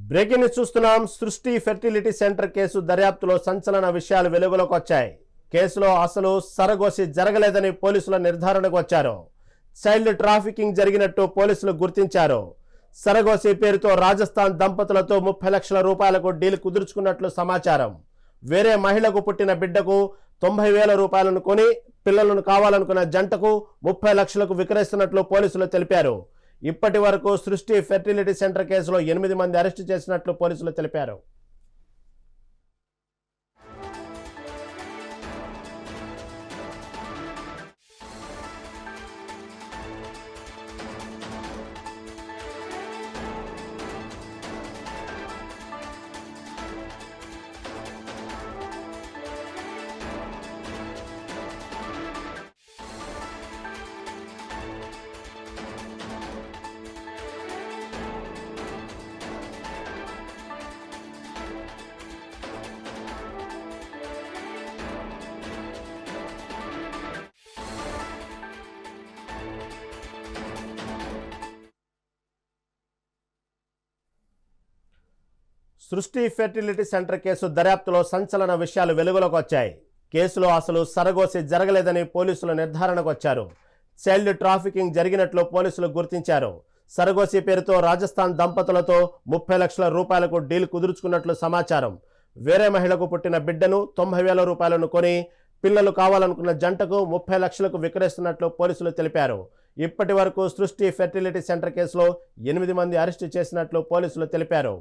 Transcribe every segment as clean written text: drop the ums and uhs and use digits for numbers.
Breaking news చూస్తున్నాం. సృష్టి fertility centre case దర్యాప్తులో సంచలన విషయాలు వెలుగులోకి వచ్చాయి. కేసులో అసలు సరగోసి జరగలేదని పోలీసుల నిర్ధారణకు వచ్చారు. చైల్డ్ ట్రాఫికింగ్ జరిగినట్టు పోలీసులు గుర్తించారు. సరగోసి పేరుతో రాజస్థాన్ దంపతులతో 30 లక్షల రూపాయలకు డీల్ కుదుర్చుకున్నట్లు సమాచారం. వేరే మహిళకు పుట్టిన బిడ్డకు 90,000 రూపాయలను కొని పిల్లలను కావాలనుకున్న జంటకు 30 లక్షలకు విక్రయిస్తున్నట్లు పోలీసులు తెలిపారు. ఇప్పటి వరకు సృష్టి ఫెర్టిలిటీ సెంటర్ కేసులో 8 మంది అరెస్టు చేసినట్లు పోలీసులు తెలిపారు. సృష్టి ఫెర్టిలిటీ సెంటర్ కేసు దర్యాప్తులో సంచలన విషయాలు వెలుగులోకి వచ్చాయి. కేసులో అసలు సరగోసి జరగలేదని పోలీసులు నిర్ధారణకు వచ్చారు. చైల్డ్ ట్రాఫికింగ్ జరిగినట్లు పోలీసులు గుర్తించారు. సరగోసి పేరుతో రాజస్థాన్ దంపతులతో 30 లక్షల రూపాయలకు డీల్ కుదుర్చుకున్నట్లు సమాచారం. వేరే మహిళకు పుట్టిన బిడ్డను 90,000 రూపాయలను కొని పిల్లలు కావాలనుకున్న జంటకు 30 లక్షలకు విక్రయిస్తున్నట్లు పోలీసులు తెలిపారు. ఇప్పటి వరకు సృష్టి ఫెర్టిలిటీ సెంటర్ కేసులో 8 మంది అరెస్టు చేసినట్లు పోలీసులు తెలిపారు.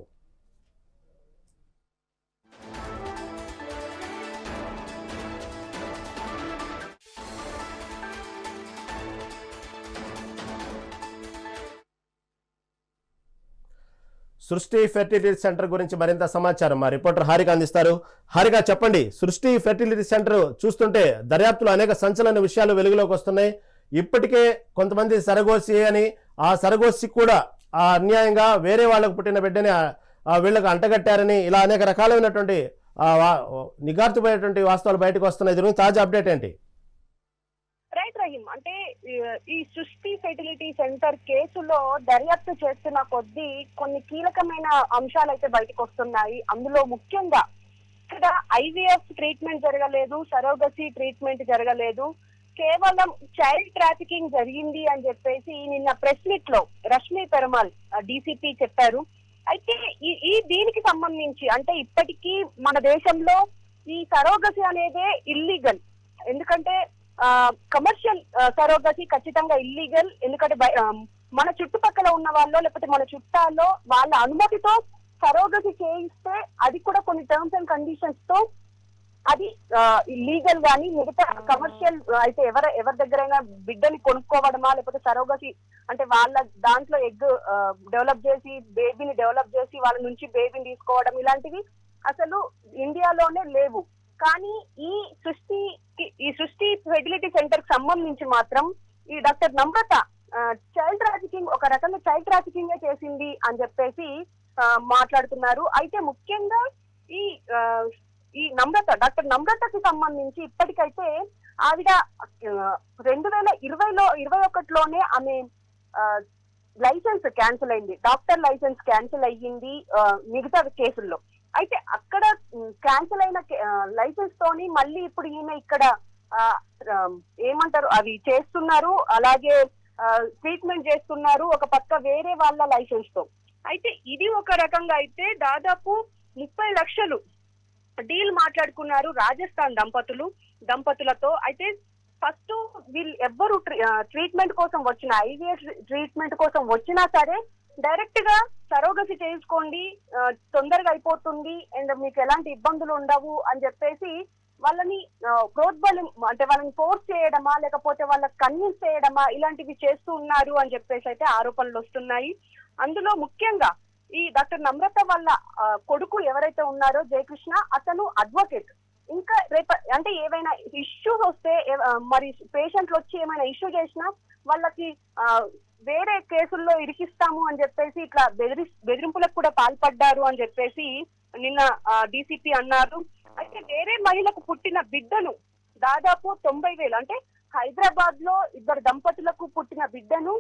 సృష్టి ఫెర్టిలిటీ సెంటర్ గురించి మరింత సమాచారం మా రిపోర్టర్ హారిక అందిస్తారు. హారిక, చెప్పండి. సృష్టి ఫెర్టిలిటీ సెంటర్ చూస్తుంటే దర్యాప్తులో అనేక సంచలన విషయాలు వెలుగులోకి వస్తున్నాయి. ఇప్పటికే కొంతమంది సరగోసి అని, ఆ సరగోసి కూడా అన్యాయంగా వేరే వాళ్ళకు పుట్టిన బిడ్డని వీళ్ళకు అంటగట్టారని, ఇలా అనేక రకాలైనటువంటి నిగార్తుపోయేటువంటి వాస్తవాలు బయటకు వస్తున్నాయి. దీని తాజా అప్డేట్ ఏంటి? రైట్ రహీం, అంటే ఈ సృష్టి ఫెర్టిలిటీ సెంటర్ కేసులో దర్యాప్తు చేస్తున్న కొద్దీ కొన్ని కీలకమైన అంశాలు అయితే బయటకు వస్తున్నాయి. అందులో ముఖ్యంగా ఇక్కడ IVF ట్రీట్మెంట్ జరగలేదు, సరోగసీ ట్రీట్మెంట్ జరగలేదు, కేవలం చైల్డ్ ట్రాఫికింగ్ జరిగింది అని చెప్పేసి నిన్న ప్రెస్ మీట్ లో రష్మి పెరుమాల్ DCP చెప్పారు. అయితే ఈ దీనికి సంబంధించి అంటే ఇప్పటికీ మన దేశంలో ఈ సరోగసీ అనేదే ఇల్లీగల్. ఎందుకంటే కమర్షియల్ సరోగసీ ఖచ్చితంగా ఇల్లీగల్. ఎందుకంటే మన చుట్టుపక్కల ఉన్న వాళ్ళు లేకపోతే మన చుట్టాల్లో వాళ్ళ అనుమతితో సరోగసీ చేయిస్తే అది కూడా కొన్ని టర్మ్స్ అండ్ కండిషన్స్ తో అది లీగల్ గానీ, మిగతా కమర్షియల్ అయితే ఎవరి దగ్గరైనా బిడ్డని కొనుక్కోవడమా లేకపోతే సరోగసీ అంటే వాళ్ళ దాంట్లో ఎగ్ డెవలప్ చేసి బేబీని డెవలప్ చేసి వాళ్ళ నుంచి బేబీని తీసుకోవడం ఇలాంటివి అసలు ఇండియాలోనే లేవు. కానీ ఈ సృష్టి ఫెర్టిలిటీ సెంటర్ కి సంబంధించి మాత్రం ఈ డాక్టర్ నమ్రత చైల్డ్ ట్రాఫికింగ్, ఒక రకంగా చైల్డ్ ట్రాఫికింగ్ చేసింది అని చెప్పేసి మాట్లాడుతున్నారు. అయితే ముఖ్యంగా ఈ డాక్టర్ నమ్రతకి సంబంధించి ఇప్పటికైతే ఆవిడ 2021లోనే ఆమె లైసెన్స్ క్యాన్సిల్ అయింది, డాక్టర్ లైసెన్స్ క్యాన్సిల్ అయ్యింది మిగతా కేసుల్లో. అయితే అక్కడ క్యాన్సిల్ అయిన లైసెన్స్ తోని మళ్ళీ ఇప్పుడు ఈమె ఇక్కడ ఏమంటారు అవి చేస్తున్నారు, అలాగే ట్రీట్మెంట్ చేస్తున్నారు ఒక పక్క వేరే వాళ్ళ లైసెన్స్ తో. అయితే ఇది ఒక రకంగా అయితే దాదాపు 30 లక్షలు డీల్ మాట్లాడుకున్నారు రాజస్థాన్ దంపతులతో. అయితే ఫస్ట్ వీళ్ళు ఎవ్వరు ట్రీట్మెంట్ కోసం వచ్చిన IVF ట్రీట్మెంట్ కోసం వచ్చినా సరే డైరెక్ట్ గా సరోగసీ చేసుకోండి, తొందరగా అయిపోతుంది అండ్ మీకు ఎలాంటి ఇబ్బందులు ఉండవు అని చెప్పేసి వాళ్ళని ప్రోద్బలం అంటే వాళ్ళని ఫోర్స్ చేయడమా లేకపోతే వాళ్ళకి కన్విన్స్ చేయడమా ఇలాంటివి చేస్తూ ఉన్నారు అని చెప్పేసి అయితే ఆరోపణలు వస్తున్నాయి. అందులో ముఖ్యంగా ఈ డాక్టర్ నమ్రత వాళ్ళ కొడుకు ఎవరైతే ఉన్నారో జయకృష్ణ, అతను అడ్వకేట్. ఇంకా అంటే ఏవైనా ఇష్యూస్ వస్తే మరి పేషెంట్లు వచ్చి ఏమైనా ఇష్యూ చేసినా వాళ్ళకి వేరే కేసుల్లో ఇరికిస్తాము అని చెప్పేసి ఇట్లా బెదిరింపులకు కూడా పాల్పడ్డారు అని చెప్పేసి నిన్న DCP అన్నారు. అయితే వేరే మహిళకు పుట్టిన బిడ్డను దాదాపు 90,000 అంటే హైదరాబాద్ లో 2 దంపతులకు పుట్టిన బిడ్డను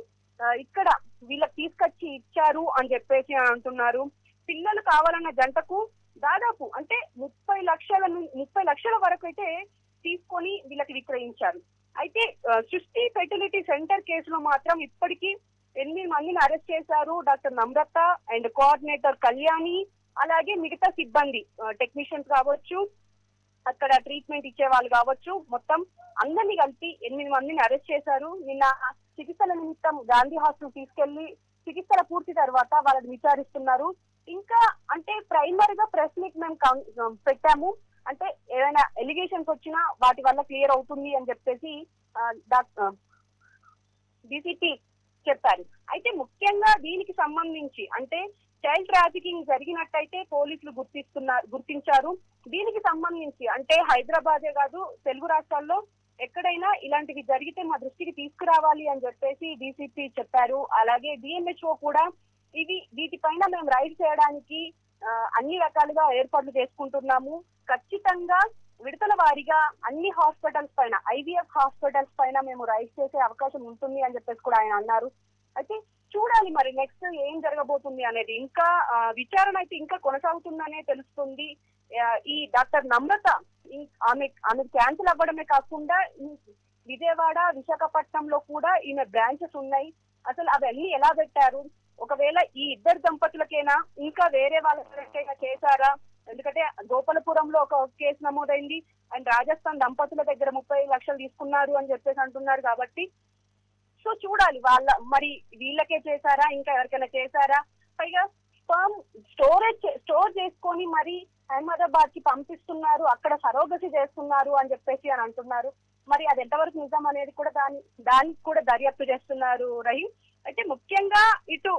ఇక్కడ వీళ్ళకి తీసుకొచ్చి ఇచ్చారు అని చెప్పేసి అంటున్నారు. పిల్లలు కావాలన్న జంటకు దాదాపు అంటే 30 లక్షల వరకు అయితే తీసుకొని వీళ్ళకి విక్రయించారు. అయితే సృష్టి ఫెర్టిలిటీ సెంటర్ కేసులో మాత్రం ఇప్పటికీ 8 మందిని అరెస్ట్ చేశారు. Doctor Namrata and coordinator Kalyani, అలాగే మిగతా సిబ్బంది టెక్నీషియన్స్ కావచ్చు, అక్కడ ట్రీట్మెంట్ ఇచ్చే వాళ్ళు కావచ్చు, మొత్తం అందరినీ కలిపి 8 మందిని అరెస్ట్ చేశారు. నిన్న చికిత్సల నిమిత్తం గాంధీ హాస్పిటల్ తీసుకెళ్లి చికిత్సల పూర్తి తర్వాత వాళ్ళని విచారిస్తున్నారు. ఇంకా అంటే ప్రైమరీగా ప్రెస్ మీట్ మేము పెట్టాము, అంటే ఏమైనా ఎలిగేషన్స్ వచ్చినా వాటి వల్ల క్లియర్ అవుతుంది అని చెప్పేసి డీసీపీ చెప్పారు. అయితే ముఖ్యంగా దీనికి సంబంధించి అంటే చైల్డ్ ట్రాఫికింగ్ జరిగినట్టయితే పోలీసులు గుర్తించారు. దీనికి సంబంధించి అంటే హైదరాబాదే కాదు తెలుగు రాష్ట్రాల్లో ఎక్కడైనా ఇలాంటివి జరిగితే మా దృష్టికి తీసుకురావాలి అని చెప్పేసి డీసీపీ చెప్పారు. అలాగే డిఎంహెచ్ఓ కూడా వీటిపైన మేము రైడ్ చేయడానికి అన్ని రకాలుగా ఏర్పాట్లు చేసుకుంటున్నాము. ఖచ్చితంగా విడతల వారీగా అన్ని హాస్పిటల్స్ పైన, ఐవీఎఫ్ హాస్పిటల్స్ పైన మేము రైడ్ చేసే అవకాశం ఉంటుంది అని చెప్పేసి కూడా ఆయన అన్నారు. అయితే చూడాలి మరి నెక్స్ట్ ఏం జరగబోతుంది అనేది. ఇంకా విచారణ అయితే ఇంకా కొనసాగుతుందనే తెలుస్తుంది. ఈ డాక్టర్ నమ్రత ఆమె క్యాన్సిల్ అవ్వడమే కాకుండా విజయవాడ, విశాఖపట్నంలో కూడా ఈమె బ్రాంచెస్ ఉన్నాయి. అసలు అవన్నీ ఎలా పెట్టారు? ఒకవేళ ఈ ఇద్దరు దంపతులకైనా ఇంకా వేరే వాళ్ళకైనా చేశారా? ఎందుకంటే గోపాలపురంలో ఒక కేసు నమోదైంది అండ్ రాజస్థాన్ దంపతుల దగ్గర 30 లక్షలు తీసుకున్నారు అని చెప్పేసి అంటున్నారు. కాబట్టి సో చూడాలి మరి వీళ్ళకే చేశారా, ఇంకా ఎవరికైనా చేశారా? పైగా స్పర్మ్ స్టోర్ చేసుకొని మరి అహ్మదాబాద్ కి పంపిస్తున్నారు, అక్కడ సరోగసి చేస్తున్నారు అని చెప్పేసి అని అంటున్నారు. మరి అది ఎంతవరకు నిజం అనేది కూడా దానికి కూడా దర్యాప్తు చేస్తున్నారు రహీం. అయితే ముఖ్యంగా ఇటు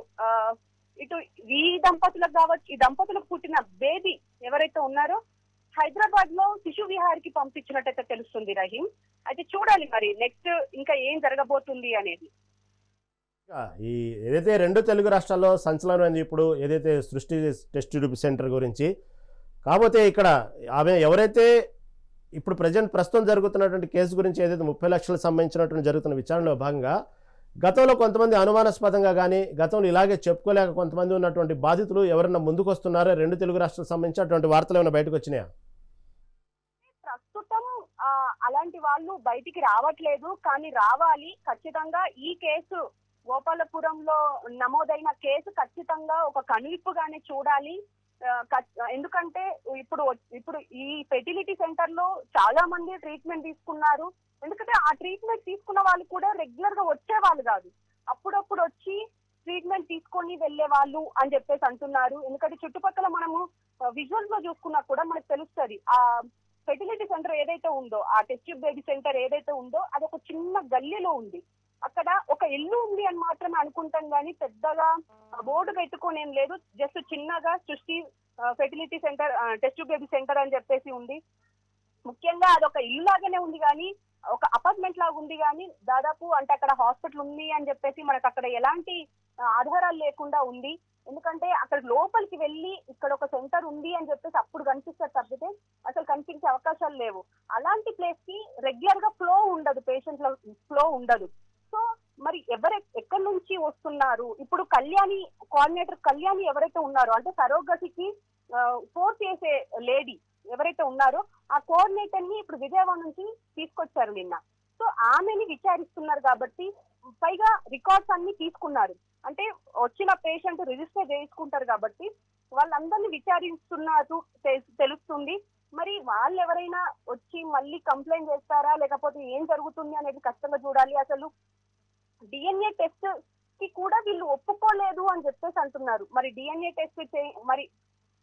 ఈ దంపతులకు కావచ్చు, ఈ దంపతులకు పుట్టిన బేబీ ఎవరైతే ఉన్నారో హైదరాబాద్ లో శిశు విహార్కి పంపించినట్టయితే తెలుస్తుంది రహీం. అయితే చూడాలి మరి నెక్స్ట్ ఇంకా ఏం జరగబోతుంది అనేది. ఈ ఏదైతే 2 తెలుగు రాష్ట్రాల్లో సంచలనమైంది ఇప్పుడు ఏదైతే సృష్టి టెస్ట్ ట్యూబ్ సెంటర్ గురించి, కాకపోతే ఇక్కడ ఆమె ఎవరైతే ఇప్పుడు ప్రస్తుతం జరుగుతున్నటువంటి కేసు గురించి ఏదైతే 30 లక్షలకు సంబంధించినటువంటి జరుగుతున్న విచారణలో భాగంగా గతంలో కొంతమంది అనుమానాస్పదంగా కానీ గతంలో ఇలాగే చెప్పుకోలేక కొంతమంది ఉన్నటువంటి బాధితులు ఎవరన్నా ముందుకు వస్తున్నారో 2 తెలుగు రాష్ట్రాలకు సంబంధించినటువంటి వార్తలు ఏమైనా బయటకు వచ్చినాయా? ప్రస్తుతం అలాంటి వాళ్ళు బయటికి రావట్లేదు, కానీ రావాలి. ఖచ్చితంగా ఈ కేసు గోపాలపురంలో నమోదైన కేసు ఖచ్చితంగా ఒక కనువిప్పుగానే చూడాలి. ఎందుకంటే ఇప్పుడు ఈ ఫెర్టిలిటీ సెంటర్ లో చాలా మంది ట్రీట్మెంట్ తీసుకున్నారు. ఎందుకంటే ఆ ట్రీట్మెంట్ తీసుకున్న వాళ్ళు కూడా రెగ్యులర్ గా వచ్చే వాళ్ళు కాదు, అప్పుడప్పుడు వచ్చి ట్రీట్మెంట్ తీసుకొని వెళ్లే వాళ్ళు అని చెప్పేసి అంటున్నారు. ఎందుకంటే చుట్టుపక్కల మనము విజువల్స్ లో చూసుకున్నా కూడా మనకు తెలుస్తుంది. ఆ ఫెర్టిలిటీ సెంటర్ ఏదైతే ఉందో, ఆ టెస్ట్ ట్యూబ్ బేబీ సెంటర్ ఏదైతే ఉందో అది ఒక చిన్న గల్లీలో ఉంది. అక్కడ ఒక ఇల్లు ఉంది అని మాత్రమే అనుకుంటాం కానీ పెద్దగా బోర్డు పెట్టుకొని ఏం లేదు. జస్ట్ చిన్నగా సృష్టి fertility centre test tube baby centre అని చెప్పేసి ఉంది. ముఖ్యంగా అదొక ఇల్లు లాగానే ఉంది కానీ ఒక అపార్ట్మెంట్ లాగా ఉంది కానీ దాదాపు అంటే అక్కడ హాస్పిటల్ ఉంది అని చెప్పేసి మనకు అక్కడ ఎలాంటి ఆధారాలు లేకుండా ఉంది. ఎందుకంటే అక్కడ లోపలికి వెళ్ళి ఇక్కడ ఒక సెంటర్ ఉంది అని చెప్పేసి అప్పుడు కనిపిస్తారు తప్పితే అసలు కనిపించే అవకాశాలు లేవు. అలాంటి ప్లేస్ కి రెగ్యులర్ గా ఫ్లో ఉండదు, పేషెంట్ల ఫ్లో ఉండదు. సో మరి ఎక్కడి నుంచి వస్తున్నారు? ఇప్పుడు కోఆర్డినేటర్ కళ్యాణి ఎవరైతే ఉన్నారో, అంటే సరోగసికి ఫోర్స్ చేసే లేడీ ఎవరైతే ఉన్నారో ఆ కోఆర్డినేటర్ ని ఇప్పుడు విజయవాడ నుంచి తీసుకొచ్చారు నిన్న. సో ఆమెని విచారిస్తున్నారు కాబట్టి, పైగా రికార్డ్స్ అన్ని తీసుకున్నారు. అంటే వచ్చిన పేషెంట్ రిజిస్టర్ చేసుకుంటారు కాబట్టి వాళ్ళందరినీ విచారిస్తున్నారు తెలుస్తుంది. మరి వాళ్ళు ఎవరైనా వచ్చి మళ్ళీ కంప్లైంట్ చేస్తారా లేకపోతే ఏం జరుగుతుంది అనేది కష్టంగా చూడాలి. అసలు డిఎన్ఏ టెస్ట్ కి కూడా వీళ్ళు ఒప్పుకోలేదు అని చెప్పేసి అంటున్నారు. మరి డిఎన్ఏ టెస్ట్ మరి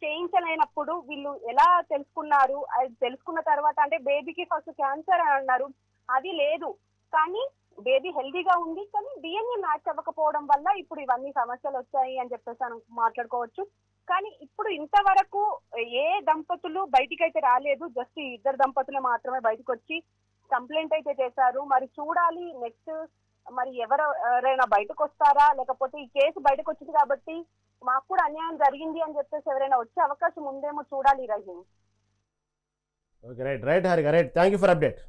చేయించలేనప్పుడు వీళ్ళు ఎలా తెలుసుకున్నారు? అది తెలుసుకున్న తర్వాత అంటే బేబీకి ఫస్ట్ క్యాన్సర్ అని అన్నారు, అది లేదు. కానీ బేబీ హెల్దీగా ఉంది, కానీ డిఎన్ఏ మ్యాచ్ అవ్వకపోవడం వల్ల ఇప్పుడు ఇవన్నీ సమస్యలు వచ్చాయి అని చెప్పేసి మాట్లాడుకోవచ్చు. కానీ ఇప్పుడు ఇంతవరకు ఏ దంపతులు బయటికి అయితే రాలేదు, జస్ట్ 2 దంపతులు మాత్రమే బయటకు వచ్చి కంప్లైంట్ అయితే చేశారు. మరి చూడాలి నెక్స్ట్ మరి ఎవరైనా బయటకు వస్తారా, లేకపోతే ఈ కేసు బయటకు వచ్చింది కాబట్టి మాకు కూడా అన్యాయం జరిగింది అని చెప్పేసి ఎవరైనా వచ్చే అవకాశం ఉందేమో చూడాలి. Rahim. Okay, right Harika, right. Thank you for update.